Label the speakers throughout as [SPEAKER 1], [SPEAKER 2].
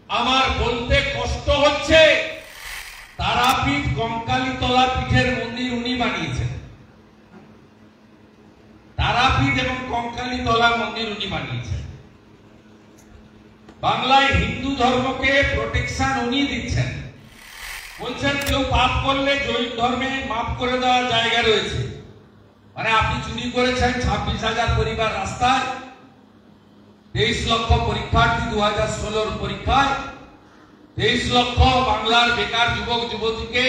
[SPEAKER 1] আমার বলতে কষ্ট হচ্ছে, তারাপীঠ কঙ্কালীতলা পীঠের মন্দির উনি বানিয়েছেন। তারাপীঠ এবং কঙ্কালীতলা মন্দির উনি বানিয়েছেন। বাংলায় হিন্দু ধর্মকে প্রোটেকশন উনি দিচ্ছেন। বলছেন কেউ পাপ করলে জৈন ধর্মে মাফ করে দেওয়ার জায়গা রয়েছে। মানে আপনি চুরি করেছেন 26,000 পরিবার রাস্তায়, 23 লক্ষ পরীক্ষার্থী 2016 পরীক্ষায়, 23 লক্ষ বাংলার বেকার যুবক যুবতীকে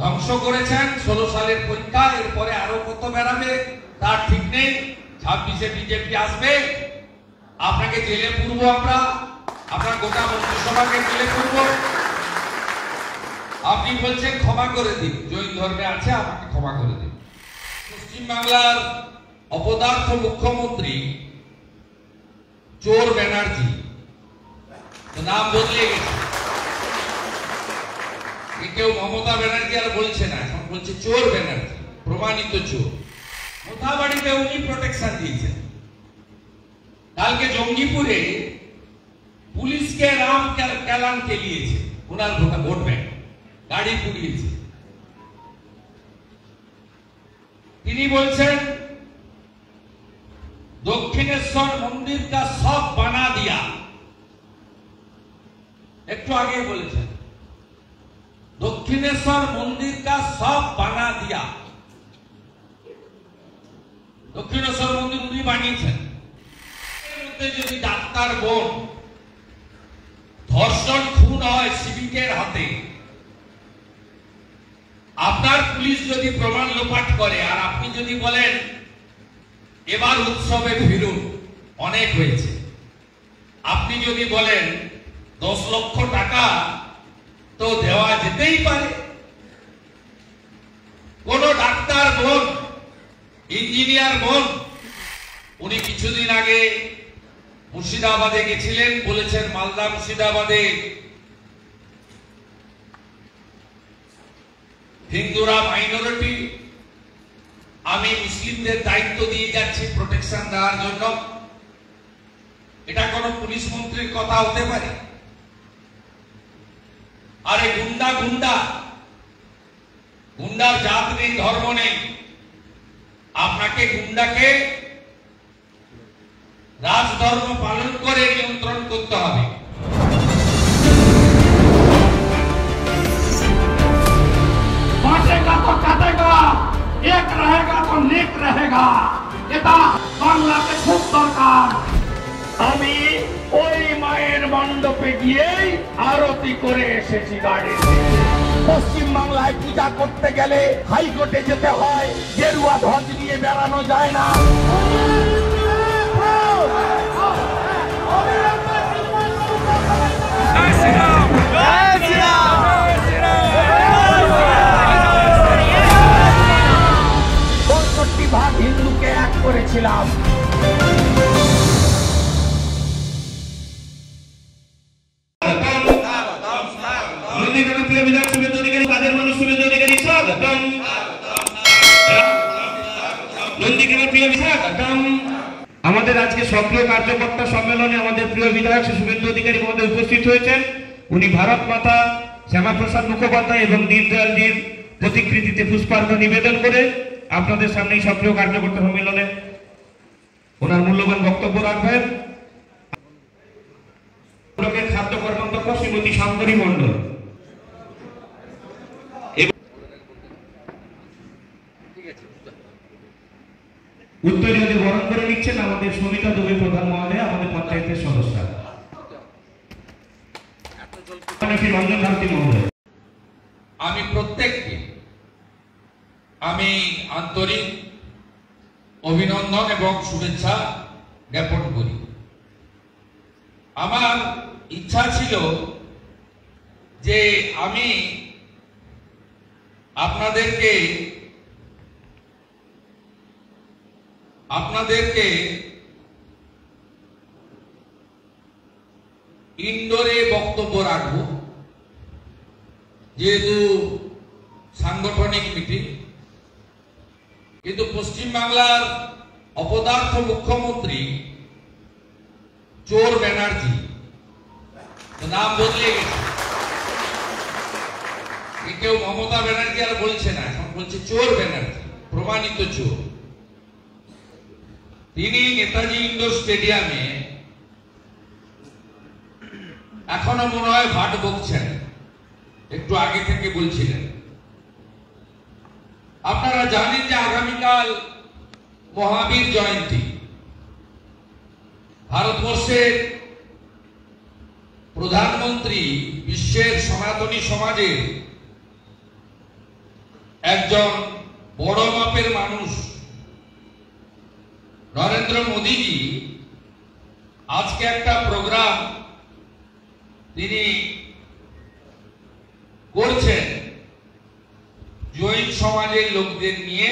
[SPEAKER 1] ধ্বংস করেছেন 16 সালের পরীক্ষা। এরপরে আরো কত বেড়াবে তার ঠিক নেই। 26-এ বিজেপি আসবে, আপনাকে জেলে পুরবো আমরা, আপনার গোটা মন্ত্রিসভাকে জেলে পুরবো। আপনি বলছেন ক্ষমা করে দিন, জৈন ধর্মে আছে আমাকে ক্ষমা করে দিন। পশ্চিমবাংলার অপদার্থ মুখ্যমন্ত্রী চোর ব্যানার্জি, নাম বদলে গেছে, কেউ মমতা ব্যানার্জি আর বলছে না, এখন বলছে চোর ব্যানার্জি, প্রমাণিত চোর। মোথাবাড়িতে উনি প্রোটেকশন দিয়েছেন। কালকে জঙ্গিপুরে পুলিশকে রাম কেলান খেলিয়েছে, ওনার ভোট ব্যাংক গাড়ি পুড়িয়েছে। তিনি বলছেন দক্ষিণেশ্বর মন্দির কা সব বানা দিয়া, একটু আগে বলেছেন দক্ষিণেশ্বর মন্দির কা সব বানা দিয়া। দক্ষিণেশ্বর মন্দির উনি বানিয়েছেন। এর মধ্যে যদি ডাক্তার বোন ধর্ষণ খুন হয় সিভিকের হাতে, আপনার পুলিশ যদি প্রমাণ লোপাট করে আর আপনি যদি বলেন এবার উৎসবে ফিরুন, অনেক হয়েছে, আপনি যদি বলেন 10 লক্ষ টাকা তো দেওয়া যেতেই পারে। কোন ডাক্তার বোন, ইঞ্জিনিয়ার বোন, উনি কিছুদিন আগে মুর্শিদাবাদে গেছিলেন, বলেছেন মালদা মুর্শিদাবাদে হিন্দুরা মাইনরিটি, আমি মুসলিমদের দায়িত্ব দিয়ে যাচ্ছি প্রোটেকশন দেওয়ার জন্য। এটা কোন পুলিশ মন্ত্রীর কথা হতে পারে? আরে গুন্ডা গুন্ডা, গুন্ডার জাত নেই, ধর্ম নেই। আপনাকে গুন্ডাকে রাজধর্ম পালন করে নিয়ন্ত্রণ করতে হবে।
[SPEAKER 2] बांटेगा तो काटेगा, एक रहेगा तो नेक रहेगा, এটা বাংলাতে খুব দরকার। আমি ওই মায়ের মণ্ডপে গিয়েই আরতি করে এসেছি গাড়িতে। পশ্চিম বাংলায় পূজা করতে গেলে হাইকোর্টে যেতে হয়, গেরুয়া ধ্বজ নিয়ে বেড়ানো যায় না। ভাগ হিন্দুকে এক করেছিলাম।
[SPEAKER 3] আমাদের আজকে সক্রিয় কার্যকর্তা সম্মেলনে আমাদের প্রিয় বিধায়ক শুভেন্দু অধিকারী মহোদয় উপস্থিত হয়েছেন। উনি ভারত মাতা, শ্যামাপ্রসাদ মুখোপাধ্যায় এবং দীনদয়ালজির প্রতিকৃতিতে পুষ্পার্ঘ্য নিবেদন করে আপনাদের সামনে সক্রিয় কার্যকর্তা সম্মেলনে ওনার মূল্যবান বক্তব্য রাখবেন। খাদ্য কর্মকর্তা শ্রীমতী শঙ্করী মণ্ডল, উত্তরীয় বরণ করে নিচ্ছেন আমাদের সবিতা দুবে প্রধান মহোদয়, আমাদের পঞ্চায়েতের সদস্য রঞ্জন ভারতী মহোদয়।
[SPEAKER 1] আমি প্রত্যেককে আমি আন্তরিক অভিনন্দন এবং শুভেচ্ছা জ্ঞাপন করি। আমার ইচ্ছা ছিল যে আমি আপনাদেরকে ইনডোরে বক্তব্য রাখবো, যেহেতু সাংগঠনিক মিটিং। কিন্তু পশ্চিমবাংলার অপদার্থ মুখ্যমন্ত্রী চোর ব্যানার্জি, নাম বদলে গেছে। কেউ মমতা ব্যানার্জি আর বলছে না, এখন বলছে চোর ব্যানার্জি, প্রমাণিত চোর। তিনি নেতাজি ইন্ডোর স্টেডিয়ামে এখনো মনে হয় ভাট বকছেন, একটু আগে থেকে বলছিলেন। আপনারা জানেন যে আগামীকাল মহাবীর জয়ন্তী। ভারতবর্ষের প্রধানমন্ত্রী বিশ্বের সনাতনী সমাজের একজন বড় মাপের মানুষ নরেন্দ্র মোদীজি আজকে একটা প্রোগ্রাম তিনি করছেন জৈন সমাজের লোকদের নিয়ে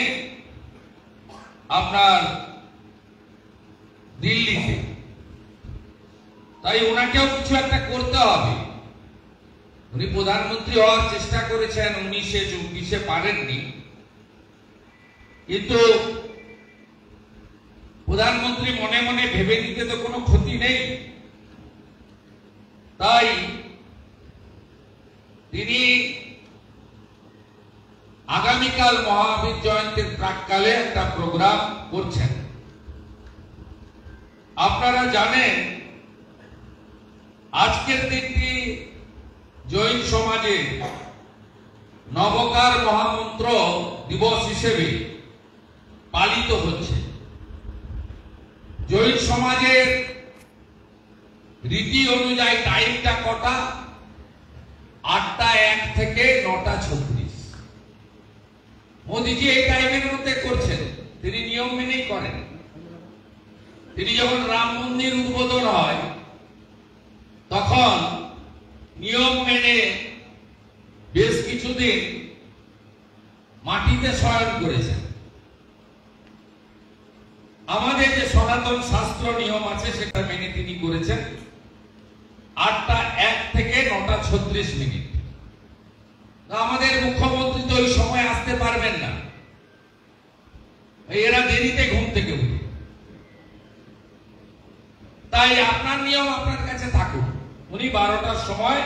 [SPEAKER 1] আপনার দিল্লিতে। তাই ওনাকেও কিছু একটা করতে হবে। উনি প্রধানমন্ত্রী হওয়ার চেষ্টা করেছেন 19-24 পারেননি, কিন্তু প্রধানমন্ত্রী মনে মনে ভেবে নিতে তো কোনো ক্ষতি নেই। তাই তিনি আগামীকাল মহাবীর জয়ন্তীর প্রাক্কালে একটা প্রোগ্রাম করছেন। আপনারা জানেন আজকের দিনটি জৈন সমাজে নবকার মহামন্ত্র দিবস হিসেবে পালিত হচ্ছে। জৈন সমাজের রীতি অনুযায়ী টাইমটা কটা? 8টা 1 থেকে 9টা 36। মোদীজি এই টাইমের মধ্যে করছেন, তিনি নিয়ম মেনেই করেন। তিনি যখন রাম মন্দির উদ্বোধন হয় তখন নিয়ম মেনে বেশ কিছুদিন মাটিতে শয়ন করেছেন। আমাদের যে সনাতন শাস্ত্র নিয়ম আছে সেটা মেনে তিনি করেছেন 8টা 1 থেকে 9টা 36। আমাদের মুখ্যমন্ত্রী তো ওই সময় আসতে পারবেন না, এরা দেরিতে ঘুম থেকে উঠে। তাই আপনার নিয়ম আপনার কাছে থাকুক। উনি 12টার সময়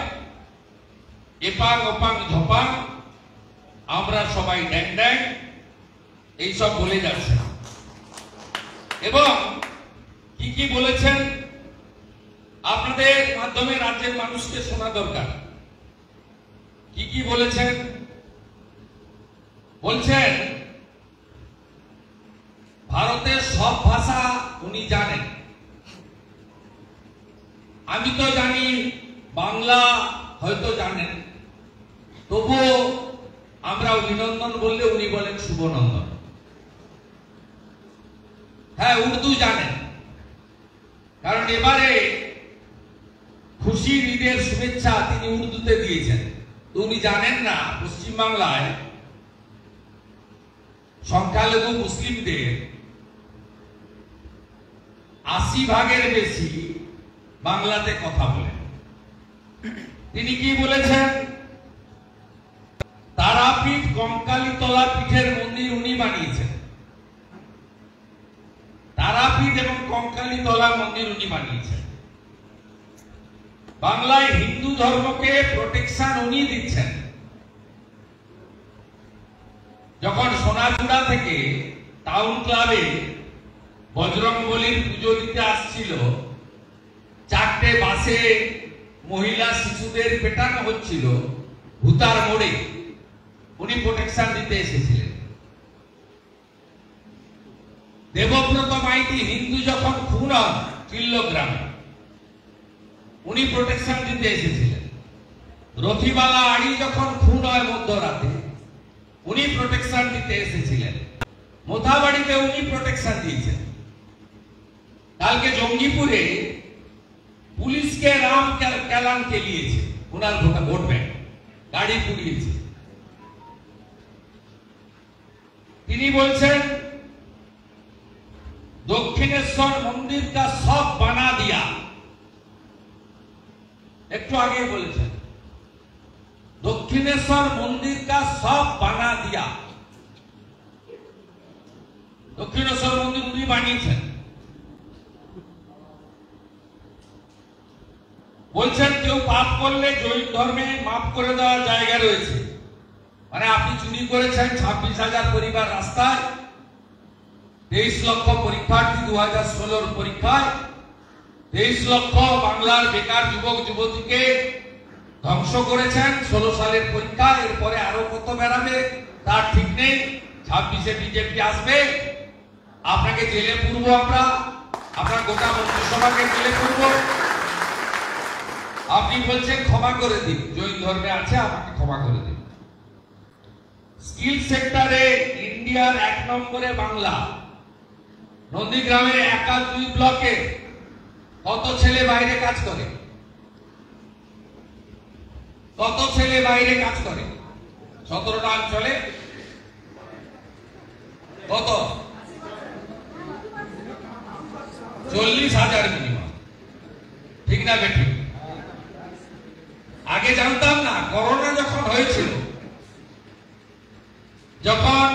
[SPEAKER 1] এপাং ওপাং ঝপাং আমরা সবাই ড্যাং ড্যাং এইসব বলে যাচ্ছেন। এবং কি কি বলেছেন আপনাদের মাধ্যমে রাজ্যের মানুষকে শোনা দরকার। কি কি বলেছেন? বলছেন ভারতের সব ভাষা উনি জানেন। আমি তো জানি, বাংলা হয়তো জানেন, তবুও আমরা অভিনন্দন বললে উনি বলেন শুভনন্দন। হ্যাঁ, উর্দু জানেন, কারণ এবারে খুশির ঈদের শুভেচ্ছা তিনি উর্দুতে দিয়েছেন। তো উনি জানেন না পশ্চিমবাংলায় সংখ্যালঘু মুসলিমদের 80% বেশি বাংলাতে কথা বলেন। তিনি কি বলেছেন? তারাপীঠ কঙ্কালীতলা পীঠের মন্দির উনি বানিয়েছেন। তারাপীঠ এবং কঙ্কালীতলা মন্দির উনি বানিয়েছেন। বাংলায় হিন্দু ধর্মকে প্রোটেকশন উনি দিচ্ছেন। যখন সোনাচূড়া থেকে টাউন ক্লাবে বজরংবলীর পুজো দিতে আসছিল, 4টে বাসে মহিলা শিশুদের পেটানো হচ্ছিল ভূতার মোড়ে, উনি প্রোটেকশন দিতে এসেছিলেন। দেবব্রত মাইতি হিন্দু যখন খুন হন চিল্লগ্রামে, উনি প্রোটেকশন দিতে এসেছিলেন। রথিবালা আড়ি যখন খুন হয় মধ্যরাতে, উনি প্রোটেকশন দিতে এসেছিলেন। মোথাবাড়িতে উনি প্রোটেকশন দিয়েছেন। কালকে জঙ্গিপুরে পুলিশকে রাম কেলান কেলিয়েছে, ওনার ভোট ব্যাংক গাড়ি পুড়িয়েছে। তিনি বলছেন দক্ষিণেশ্বর মন্দির কা সব বানা দিয়া। একটু আগে বলেছেন দক্ষিণেশ্বর মন্দির কা সব বানা দিয়া। দক্ষিণেশ্বর মন্দির উনি বানিয়েছেন। বলছেন কেউ পাপ করলে জৈন ধর্মে মাফ করে দেওয়ার জায়গা রয়েছে। মানে আপনি চুরি করেছেন 26,000 পরিবার রাস্তায়, 23 লক্ষ পরীক্ষার্থী 2016 পরীক্ষায়, 23 লক্ষ বাংলার বেকার যুবক যুবতীকে ধ্বংস করেছেন 16 সালের পরীক্ষা। এরপরে আরো কত বেড়াবে তার ঠিক নেই। 26-এ বিজেপি আসবে, আপনাকে জেলে পুরবো আমরা, আপনার গোটা মন্ত্রিসভাকে জেলে পুরবো। আপনি বলছেন ক্ষমা করে দিন, জৈন ধর্মে আছে আমাকে ক্ষমা করে দিন। স্কিল সেক্টরে ইন্ডিয়ার 1 নম্বরে বাংলা। নন্দীগ্রামে 1-2 ব্লকে কত ছেলে বাইরে কাজ করে? কত ছেলে বাইরে কাজ করে? 17টা অঞ্চলে কত? 40,000 মিনিমাম। ঠিক না বেটি? আগে জানতাম না। করোনা যখন হয়েছিল, যখন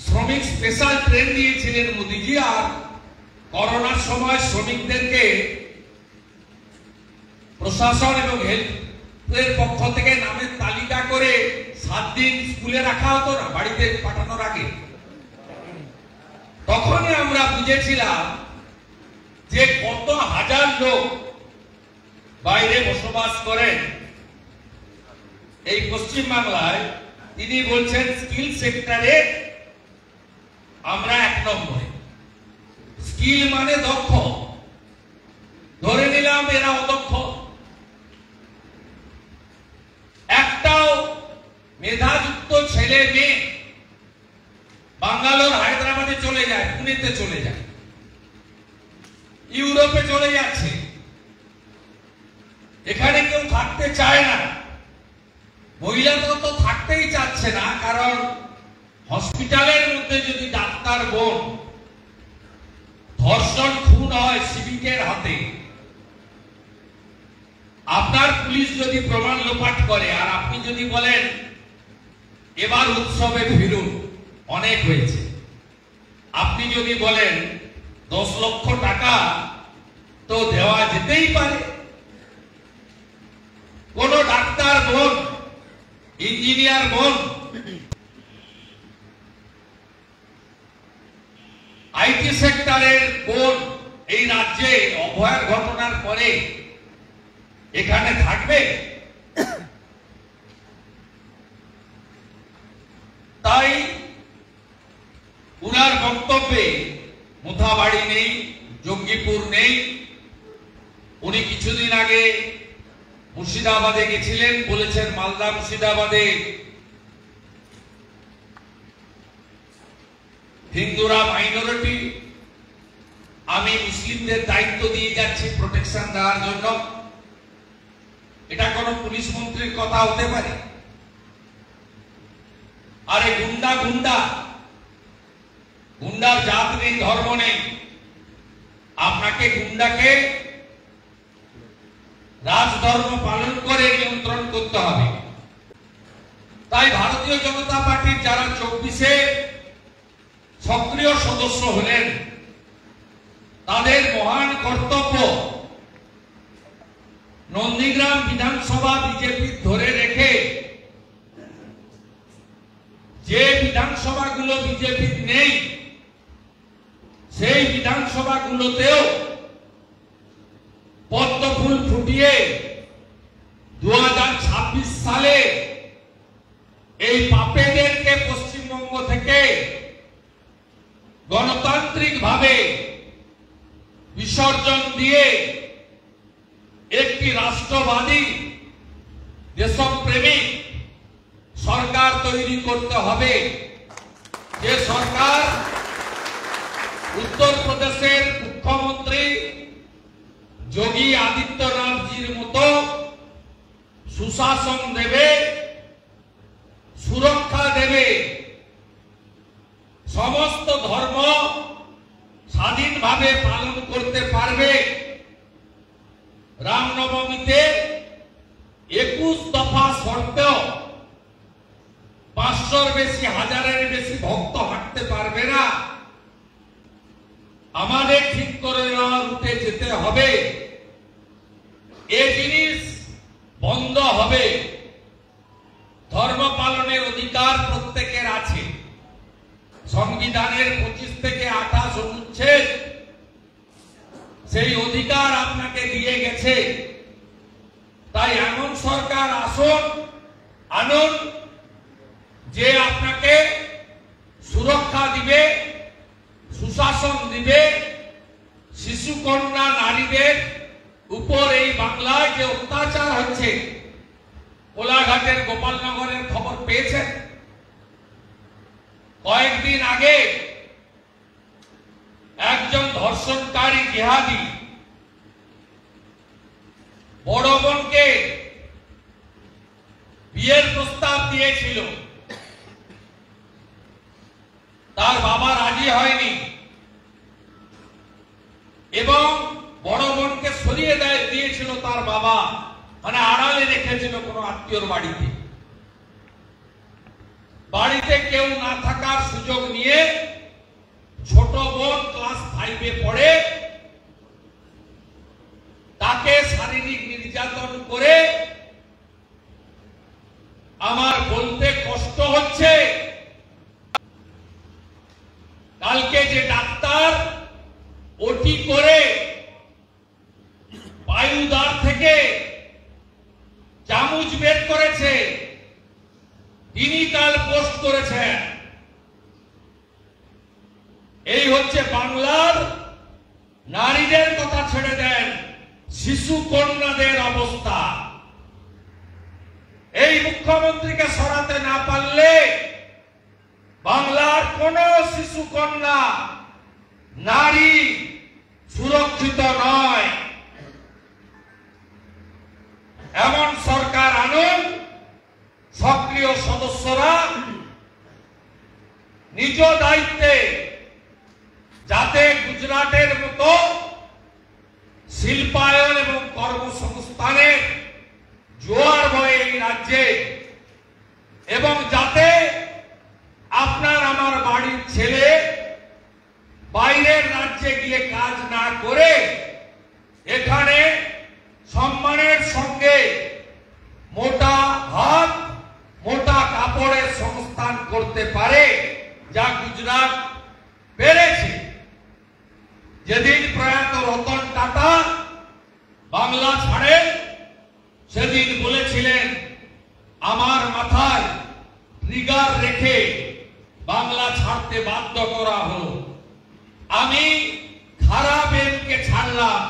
[SPEAKER 1] শ্রমিক স্পেশাল ট্রেন দিয়েছিলেন মোদিজি, আর করোনার সময় শ্রমিকদেরকে প্রশাসন এবং হেলথের পক্ষ থেকে নামের তালিকা করে 7 দিন স্কুলে রাখা হতো না, বাড়িতে পাঠানোর আগে। তখনই আমরা বুঝেছিলাম যে কত হাজার লোক বাইরে বসবাস করেন এই পশ্চিম বাংলায়। তিনি বলছেন স্কিল সেক্টরে আমরা 1 নম্বরে। স্কিল মানে দক্ষ। ধরে নিলাম এরা অদক্ষ, একটাও মেধাযুক্ত ছেলে মেয়ে বাঙ্গালোর হায়দ্রাবাদে চলে যায়, পুনেতে চলে যায়, ইউরোপে চলে যাচ্ছে। এখানে কেউ থাকতে চায় না। মহিলারা তো থাকতেই চাচ্ছে না, কারণ হসপিটালের মধ্যে যদি ডাক্তার বোন ধর্ষণ খুন হয় সিভিকের হাতে, আপনার পুলিশ যদি প্রমাণ লোপাট করে, আর আপনি যদি বলেন এবার উৎসবে ফিরুন, অনেক হয়েছে, আপনি যদি বলেন 10 লক্ষ টাকা তো দেওয়া যেতেই পারে। কোন ডাক্তার বোন, ইঞ্জিনিয়ার বোন, আইটি সেক্টরের বোন এই রাজ্যে অভয়ার ঘটনার পরে এখানে থাকবে? তাই উনার বক্তব্যে মুথাবাড়ি নেই, জঙ্গিপুর নেই। উনি কিছুদিন আগে মুর্শিদাবাদে গেছিলেন, বলেছেন মালদা মুর্শিদাবাদে হিন্দুরা মাইনরিটি, আমি মুসলিমদের দায়িত্ব দিয়ে যাচ্ছি প্রোটেকশন দেওয়ার জন্য। এটা কোন পুলিশ মন্ত্রীর কথা হতে পারে? আরে গুন্ডা গুন্ডা, গুন্ডার জাত নেই, ধর্ম নেই। আপনাকে গুন্ডাকে রাজধর্ম পালন করে নিয়ন্ত্রণ করতে হবে। তাই ভারতীয় জনতা পার্টির যারা 24-এ সক্রিয় সদস্য হলেন, তাদের মহান কর্তব্য নন্দীগ্রাম বিধানসভা বিজেপি ধরে রেখে যে বিধানসভাগুলো বিজেপি নেই, সেই বিধানসভাগুলোতেও পদ্ম ফুল ফুটিয়ে 2026 সালে এই পাপেদেরকে পশ্চিমবঙ্গ থেকে গণতান্ত্রিক ভাবে বিসর্জন দিয়ে একটি রাষ্ট্রবাদী দেশপ্রেমিক সরকার তৈরি করতে হবে। যে সরকার উত্তরপ্রদেশের মুখ্যমন্ত্রী যোগী আদিত্যনাথজির মতো সুশাসন দেবে, সুরক্ষা দেবে, সমস্ত ধর্ম স্বাধীনভাবে পালন করতে পারবে। রামনবমীতে 21 দফা সত্ত্বেও 500-র বেশি, 1000-এর বেশি ভক্ত হাঁটতে পারবে না। আমাদের ঠিক করে নেওয়া রুটে যেতে হবে। এই জিনিস তবে ধর্ম পালনের অধিকার প্রত্যেকের আছে। সংবিধানের 25 থেকে 28 অনুচ্ছেদ সেই অধিকার আপনাকে দিয়ে গেছে। তাই এমন সরকার আনুন যে আপনাকে সুরক্ষা দিবে, সুশাসন দিবে, শিশু কন্যা নারীদের উপর এই বাংলায় যে অত্যাচার হচ্ছে, কোলাঘাটের গোপালনগরের খবর পেয়েছেন? কয়েকদিন আগে একজন ধর্ষণকারী জিহাদি বড় বোনকে বিয়ের প্রস্তাব দিয়েছিল, তার বাবা রাজি হয়নি এবং বড় বোনকে সরিয়ে দিয়েছিল তার বাবা, মানে আড়ালে রেখেছিল কোনো আত্মীয়র বাড়িতে। বাড়িতে কেউ না থাকার সুযোগ নিয়ে ছোট বোন ক্লাস 5-এ পড়ে, তাকে শারীরিক নির্যাতন করে, আমার বলতে কষ্ট হচ্ছে, কালকে যে ডাক্তার ওটি করে বায়ুদ্বার থেকে চামচ বের করেছে, তিনি কাল পোস্ট করেছেন। এই হচ্ছে বাংলার নারীদের কথা ছেড়ে দেন, শিশু কন্যাদের অবস্থা। এই মুখ্যমন্ত্রীকে সরাতে না পারলে বাংলার কোন শিশু কন্যা নারী সুরক্ষিত নয়। এমন সরকার আনুন সক্রিয় সদস্যরা নিজ দায়িত্বে, যাতে গুজরাটের মতো শিল্পায়ন এবং কর্মসংস্থানের জোয়ার বয় এই রাজ্যে, এবং যাতে আপনার আমার বাড়ির ছেলে বাইরের রাজ্যে গিয়ে কাজ না করে এখানে সম্মানের সঙ্গে মোটা ভাত, মোটা কাপড়ের সংস্থান করতে পারে, যা গুজরাট পেরেছে। যেদিন প্রয়াত রতন টাটা বাংলা ছাড়েন, সেদিন বলেছিলেন, আমার মাথায় ট্রিগার রেখে বাংলা ছাড়তে বাধ্য করা হলো। আমি খারাপ এমকে ছাড়লাম,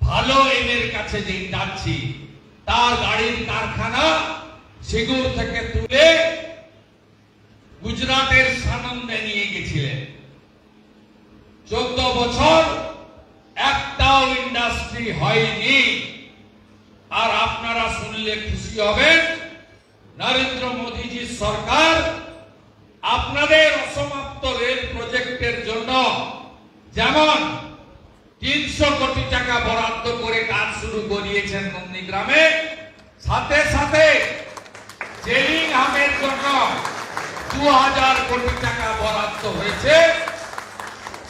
[SPEAKER 1] ভালো এমের কাছে যে যাচ্ছি, তার গাড়ির কারখানা সিঙ্গুর থেকে তুলে গুজরাটের সানন্দে নিয়ে গেছিলেন। 14 বছর একটাও ইন্ডাস্ট্রি হয়নি। আর আপনারা শুনলে খুশি হবেন, নরেন্দ্র মোদীজির সরকার আপনাদের অসমাপ্ত রেল প্রজেক্টের জন্য যেমন 300 কোটি টাকা বরাদ্দ করে কাজ শুরু করিয়েছেন নন্দীগ্রামে, সাথে সাথে জেলিংহামের জন্য 2000 কোটি টাকা বরাদ্দ হয়েছে।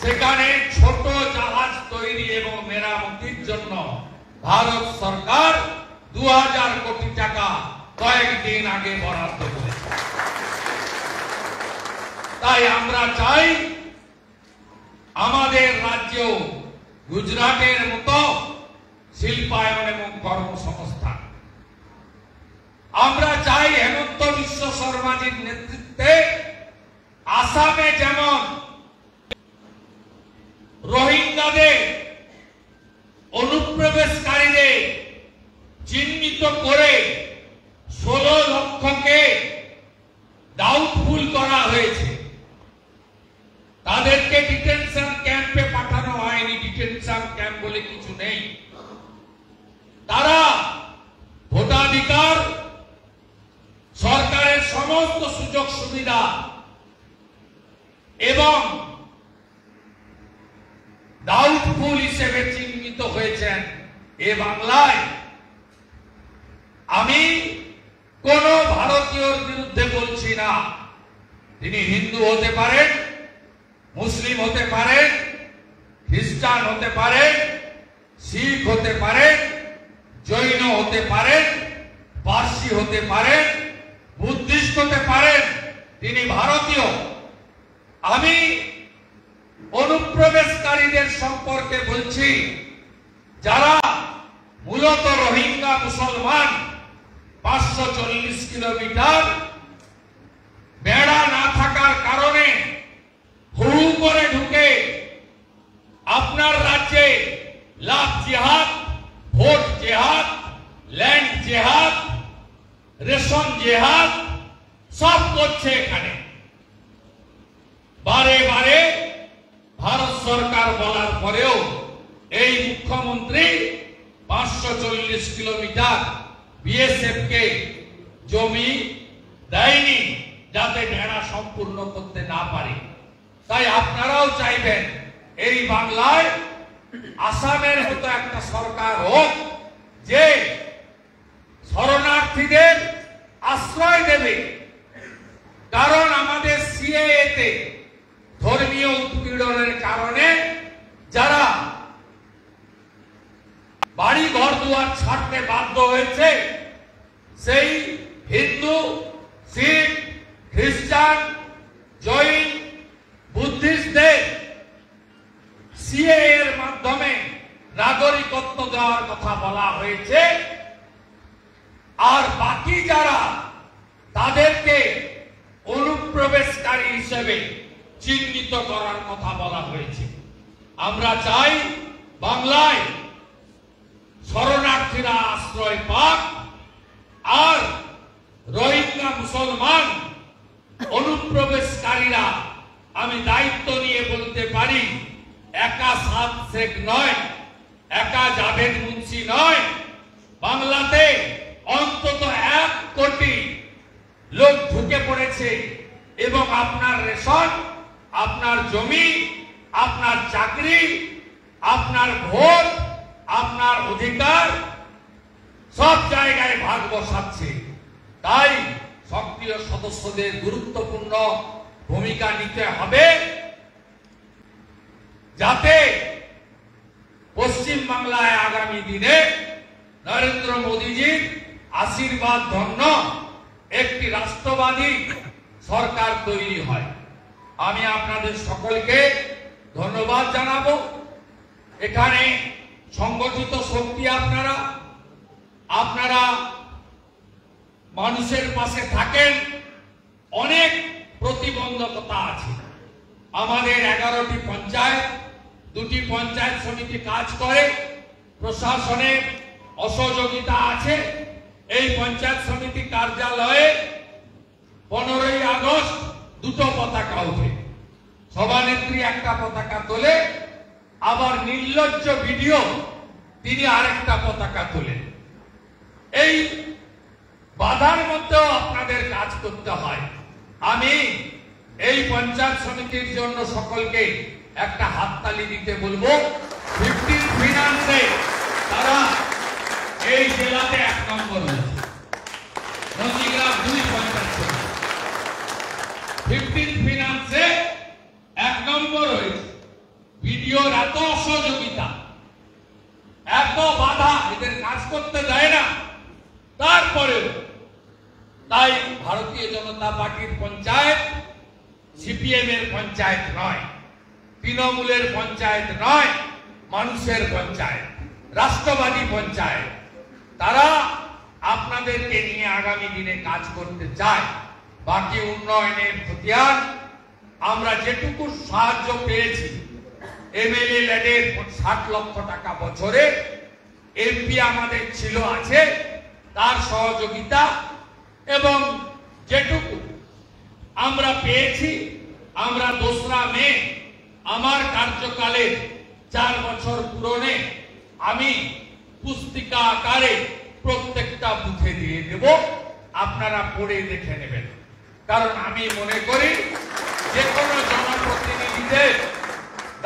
[SPEAKER 1] সেখানে ছোট জাহাজ তৈরি এবং মেরামতির জন্য ভারত সরকার 2000 কোটি টাকা কয়েকদিন আগে বরাদ্দ করেছে। তাই আমরা চাই আমাদের রাজ্য গুজরাটের মতো শিল্পায়ন এবং কর্মসংস্থান। আমরা চাই হেমন্ত বিশ্ব শর্মাজির নেতৃত্বে আসামে যেমন রোহিঙ্গাদের, অনুপ্রবেশকারীদের চিহ্নিত করে 16 লক্ষকে ডাউটফুল করা হয়েছে। তাদেরকে ডিটেনশন ক্যাম্পে পাঠানো হয়নি, ডিটেনশন ক্যাম্প বলে কিছু নেই। তারা ভোটাধিকার, সরকারের সমস্ত সুযোগ সুবিধা এবং ডাউটফুল হিসেবে চিহ্নিত হয়েছেন। এ বাংলায় আমি কোন ভারতীয়র বিরুদ্ধে বলছি না। তিনি হিন্দু হতে পারেন, মুসলিম হতে পারেন, খ্রিস্টান হতে পারেন, শিখ হতে পারেন, জৈন হতে পারেন, পার্সি হতে পারেন, বুদ্ধিস্ট হতে পারেন, তিনি ভারতীয়। আমি অনুপ্রবেশকারীদের সম্পর্কে বলছি, যারা মূলত রোহিঙ্গা মুসলমান, 540 কিলোমিটার বেড়া না থাকার কারণে হু করে ঢুকে আপনার রাজ্যে লাভ জিহাদ, ভোট জিহাদ, ল্যান্ড জিহাদ, রেশন জিহাদ সব করছে। এখানে বারে বারে ভারত সরকার বলার পরেও এই মুখ্যমন্ত্রী 540 কিলোমিটার বিএসএফ কে জমি দেয়নি, যাতে বেড়া সম্পূর্ণ করতে না পারে। তাই আপনারাও চাইবেন এই বাংলায় আসামের মতো একটা সরকার হোক, যে শরণার্থীদের আশ্রয় দেবে। কারণ আমাদের সিএএ তে ধর্মীয় উৎপীড়নের কারণে যারা বাড়ি ঘর দুয়ার ছাড়তে বাধ্য হয়েছে, সেই হিন্দু, শিখ, খ্রিস্টান, জৈন, বুদ্ধিস্টদের সিএএ এর মাধ্যমে নাগরিকত্ব দেওয়ার কথা বলা হয়েছে। আর বাকি যারা, তাদেরকে অনুপ্রবেশকারী হিসেবে চিহ্নিত করার কথা বলা হয়েছে। আমরা চাই বাংলায় শরণার্থীরা আশ্রয় পাক, আর রোহিঙ্গা মুসলমান অনুপ্রবেশকারীরা, আমি দায়িত্ব নিয়ে বলতে পারি, একা সাদ শেখ নয়, একা জাভেদ মুন্সি নয়, বাংলাতে অন্তত 1 কোটি লোক ঢুকে পড়েছে। এবং আপনার রেশন, আপনার জমি, আপনার চাকরি, আপনার ভোট, আপনার অধিকার সব জায়গায় ভাগ বসাচ্ছে। তাই সক্রিয় সদস্যদের গুরুত্বপূর্ণ ভূমিকা নিতে হবে, যাতে পশ্চিম বাংলায় আগামী দিনে নরেন্দ্র মোদীজির আশীর্বাদ ধন্য একটি রাষ্ট্রবাদী সরকার তৈরি হয়। আমি আপনাদের সকলকে ধন্যবাদ জানাবো। এখানে সংগঠিত শক্তি আপনারা মানুষের পাশে থাকেন। অনেক প্রতিবন্ধকতা আছে। আমাদের 11টি পঞ্চায়েত, 2টি পঞ্চায়েত সমিতি কাজ করে, প্রশাসনের অসহযোগিতা আছে। এই পঞ্চায়েত সমিতি কার্যালয়ে 15ই আগস্ট 2টো পতাকা ওঠে, সভানেত্রী একটা পতাকা তোলে, আবার নির্লজ্জ ভিডিও তিনি আরেকটা পতাকা তোলেন। এই বাধার মধ্যেও আপনাদের কাজ করতে হয়। আমি এই পঞ্চায়েত সমিতির জন্য সকলকে একটা হাততালি দিতে বলবো। 15 ফিনান্সে তারা এই জেলাতে 1 নম্বর হয়েছে। নন্দীগ্রাম 2 পঞ্চায়েত সমিতি 15 ফিনান্সে 1 নম্বর হয়েছে। ভিডিওর এত অসহযোগিতা, এত বাধা, এদের কাজ করতে দেয় না। তারপরেও তাই ভারতীয় জনতা পার্টির পঞ্চায়েত সিপিএম এর পঞ্চায়েত নয়, তৃণমূলের পঞ্চায়েত নয়, মানুষের পঞ্চায়েত, রাষ্ট্রবাদী পঞ্চায়েত। তারা আপনাদেরকে নিয়ে আগামী দিনে কাজ করতে চায়। বাকি উন্নয়নের খতিয়ান আমরা যেটুকু সাহায্য পেয়েছি, এমএলএ ল্যাডের 60 লক্ষ টাকা বছরে, এমপি আমাদের ছিল আছে, তার সহযোগিতা এবং যেটুকু আমরা পেয়েছি, আমরা 2রা মে আমার কার্যকালে 4 বছর পূরণে আমি পুস্তিকা আকারে প্রত্যেকটা বুথে দিয়ে দেব। আপনারা পড়ে দেখে নেবেন। কারণ আমি মনে করি যে কোনো জনপ্রতিনিধিদের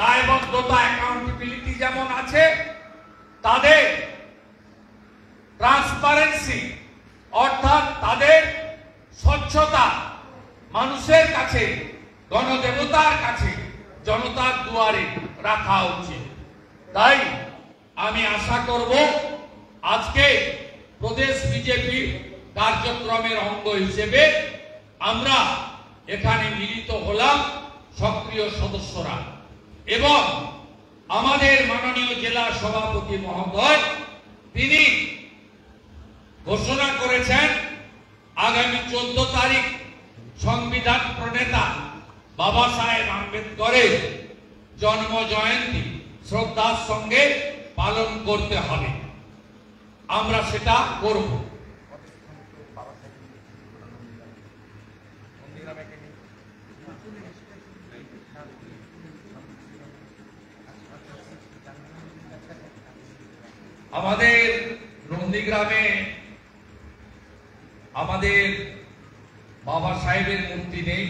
[SPEAKER 1] দায়বদ্ধতা, অ্যাকাউন্টেবিলিটি যেমন আছে, তাদের ট্রান্সপারেন্সি অর্থাৎ তাদের স্বচ্ছতা মানুষের কাছে, গণদেবতার কাছে, জনতার দুয়ারে রাখা উচিত। তাই আমি আশা করব আজকে প্রদেশ বিজেপি কার্যক্রমের অঙ্গ হিসেবে আমরা এখানে মিলিত হলাম সক্রিয় সদস্যরা। এবং আমাদের মাননীয় জেলা সভাপতি মহোদয় তিনি ঘোষণা করেছেন আগামী 14 তারিখ সংবিধান প্রণেতা বাবা সাহেব আম্বেদকরের জন্ম জয়ন্তী শ্রদ্ধার সঙ্গে পালন করতে হবে। আমরা সেটা করব। আমাদের নন্দীগ্রামে আমাদের বাবা সাহেবের মূর্তি নেই।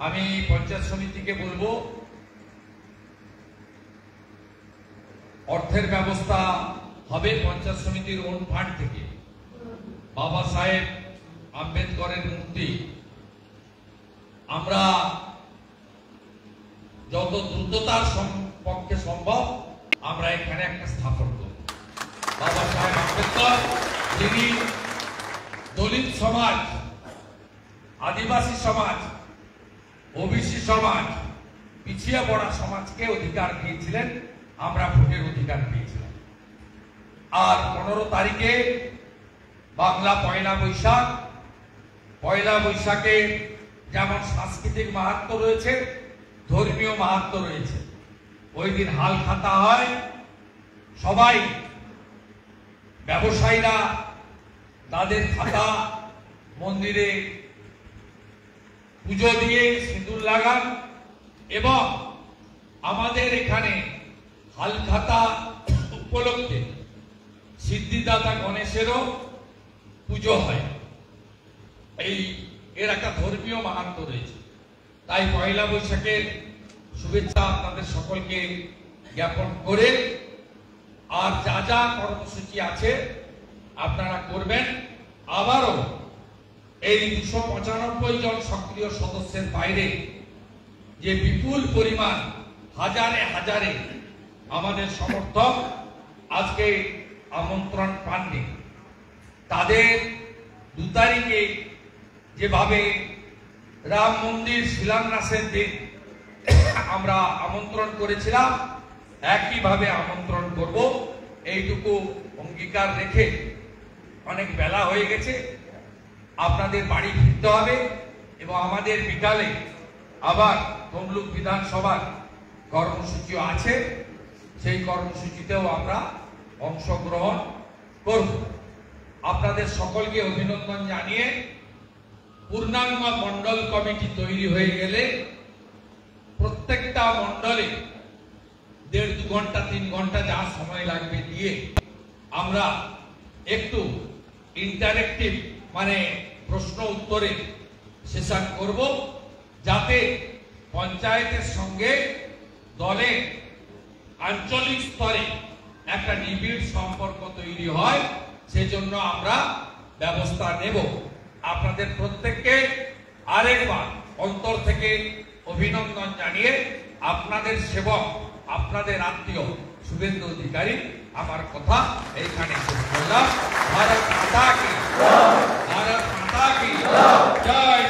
[SPEAKER 1] আমি পঞ্চায়েত সমিতিকে বলবো অর্থের ব্যবস্থা হবে পঞ্চায়েত সমিতির ওন ফান্ড থেকে। বাবা সাহেব আম্বেদকরের মূর্তি আমরা যত দ্রুততার পক্ষে সম্ভব আমরা এখানে একটা স্থাপন করব। বাবা সাহেব আম্বেদকর যিনি দলিত সমাজ, আদিবাসী সমাজ, ওবিসি সমাজ, পিছিয়ে পড়া সমাজকে অধিকার দিয়েছিলেন, আমরা ভোটের অধিকার পেয়েছিলাম। আর 15 তারিখে বাংলা পয়লা বৈশাখ, পয়লা বৈশাখে যেমন সাংস্কৃতিক মাহাত্ম্য রয়েছে, ধর্মীয় মাহাত্ম্য রয়েছে। ওই দিন হাল খাতা হয়, সবাই ব্যবসায়ীরা তাদের খাতা মন্দিরে পুজো দিয়ে সিঁদুর লাগান এবং আমাদের এখানে হালখাতা উপলক্ষে সিদ্ধিদাতা গণেশেরও পুজো হয়। এর একটা ধর্মীয় মাহাত্ম্য রয়েছে। তাই পয়লা বৈশাখের শুভেচ্ছা আপনাদের সকলকে জ্ঞাপন করে, আর যা যা কর্মসূচি আছে আপনারা করবেন। আবারও এই 295 জন সক্রিয় সদস্যের বাইরে যে বিপুল পরিমাণ হাজারে হাজারে আমাদের সমর্থক আজকে আমন্ত্রণ পাননি, তাদের 2 তারিখে যেভাবে রাম মন্দির শিলান্যাসের দিন আমরা আমন্ত্রণ করেছিলাম, একইভাবে আমন্ত্রণ করব। এইটুকু অঙ্গীকার রেখে, অনেক বেলা হয়ে গেছে, আপনাদের বাড়ি ফিরতে হবে এবং আমাদের বিকালে আবার তমলুক বিধানসভার কর্মসূচিও আছে, সেই কর্মসূচিতেও আমরা অংশগ্রহণ করব। আপনাদের সকলকে অভিনন্দন জানিয়ে পূর্ণাঙ্গ মন্ডল কমিটি তৈরি হয়ে গেলে প্রত্যেকটা মন্ডলে 1.5-2 ঘন্টা 3 ঘন্টা যা সময় লাগবে দিয়ে আমরা একটু ইন্টারেক্টিভ মানে প্রশ্ন উত্তরে সেশন করব, যাতে পঞ্চায়েতের সঙ্গে দলে আঞ্চলিক স্তরে একটা নিবিড় সম্পর্ক তৈরি হয়। সেজন্য আমরা ব্যবস্থা নেব। আপনাদের প্রত্যেককে আরেকবার অন্তর থেকে অভিনন্দন জানিয়ে আপনাদের সেবক, আপনাদের আত্মীয় শুভেন্দু অধিকারী আমার কথা এইখানে শেষ করলাম। ভারত মাতা কি জয়।